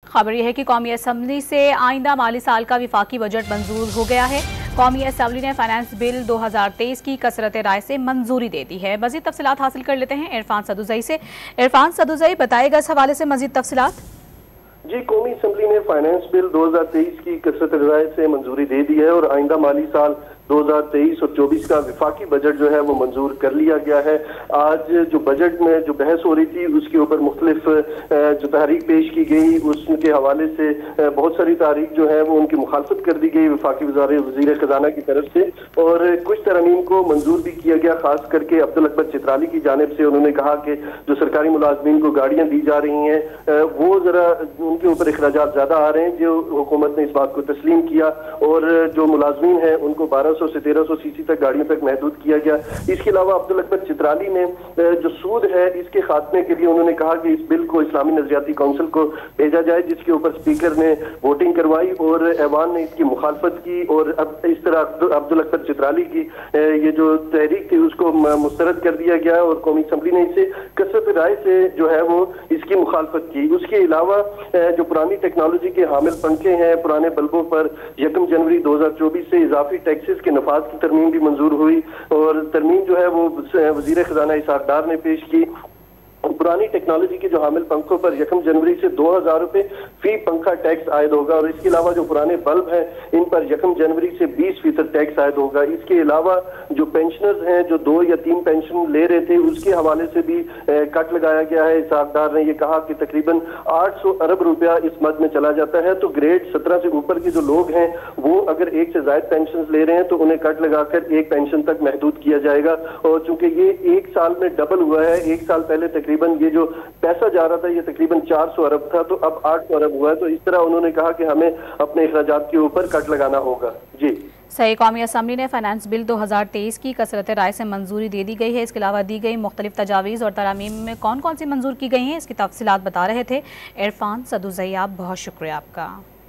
खबर यह है कि कौमी असम्बली से आइंदा माली साल का विफाकी बजट मंजूर हो गया है। कौमी असम्बली ने फाइनेंस बिल 2023 की कसरत राय से मंजूरी दे दी है। मजीद तफसीलात हासिल कर लेते हैं इरफान सदुजई से। इरफान सदुजई, बताएगा इस हवाले से मजीद तफसीलात। जी, कौमी असम्बली ने फाइनेंस बिल 2023 की कसरत राय से मंजूरी दे दी है और आइंदा माली साल 2023 और 24 का विफाकी बजट जो है वो मंजूर कर लिया गया है। आज जो बजट में जो बहस हो रही थी उसके ऊपर मुख्तलिफ जो तहरीक पेश की गई, उसके हवाले से बहुत सारी तहरीक जो है वो उनकी मुखालफत कर दी गई विफाकी वज़ीर खजाना की तरफ से, और कुछ तरमीम को मंजूर भी किया गया। खास करके अब्दुल अकबर चित्राली की जानिब से उन्होंने कहा कि जो सरकारी मुलाजमीन को गाड़ियाँ दी जा रही हैं वो ज़रा उनके ऊपर अखराजात ज़्यादा आ रहे हैं, जो हुकूमत ने इस बात को तस्लीम किया, और जो मुलाजमीन हैं उनको 1200 से 1300 सीसी तक गाड़ियों तक महदूद किया गया। इसके अलावा अब्दुल अकबर चित्राली ने जो सूद है इसके खात्मे के लिए उन्होंने कहा कि इस बिल को इस्लामी नजरियाती काउंसिल को भेजा जाए, जिसके ऊपर स्पीकर ने वोटिंग करवाई और ऐवान ने इसकी मुखालफत की, और अब इस तरह अब्दुल अकबर चित्राली की ये जो तहरीक थी उसको मुस्तरद कर दिया गया और कौमी असम्बली ने इसे कसरत राय से जो है वो इसकी मुखालफत की। उसके अलावा जो पुरानी टेक्नोलॉजी के हामिल पंखे हैं, पुराने बल्बों पर 1 जनवरी 2024 से इजाफी टैक्सेस के नफाज की तरमीम भी मंजूर हुई, और तरमीम जो है वो वजीर खजाना इसाक डार ने पेश की। पुरानी टेक्नोलॉजी के जो हामिल पंखों पर 1 जनवरी से 2000 रुपए फी पंखा टैक्स आयद होगा, और इसके अलावा जो पुराने बल्ब हैं इन पर 1 जनवरी से 20% टैक्स आयद होगा। इसके अलावा जो पेंशनर्स हैं जो 2 या 3 पेंशन ले रहे थे उसके हवाले से भी कट लगाया गया है। इसाकदार ने ये कहा कि तकरीबन 800 अरब रुपया इस मद में चला जाता है, तो ग्रेड 17 से ऊपर के जो लोग हैं वो अगर 1 से ज्यादा पेंशन ले रहे हैं तो उन्हें कट लगाकर 1 पेंशन तक महदूद किया जाएगा। और चूंकि ये 1 साल में डबल हुआ है, 1 साल पहले तकरीबन ये जो पैसा जा रहा था ये तकरीबन 400 अरब था, तो अब 800 अरब हुआ है। तो इस तरह उन्होंने कहा कि हमें अपने अखराजात के ऊपर कट लगाना होगा। जी सही। कौमी असम्बली ने फाइनेंस बिल 2023 की कसरत राय से मंजूरी दे दी गई है। इसके अलावा दी गई मुख्तलिफ तजावीज़ और तरामीम में कौन कौन सी मंजूर की गई हैं, इसकी तफसीलात बता रहे थे इरफान सदुजई। आप बहुत शुक्रिया आपका।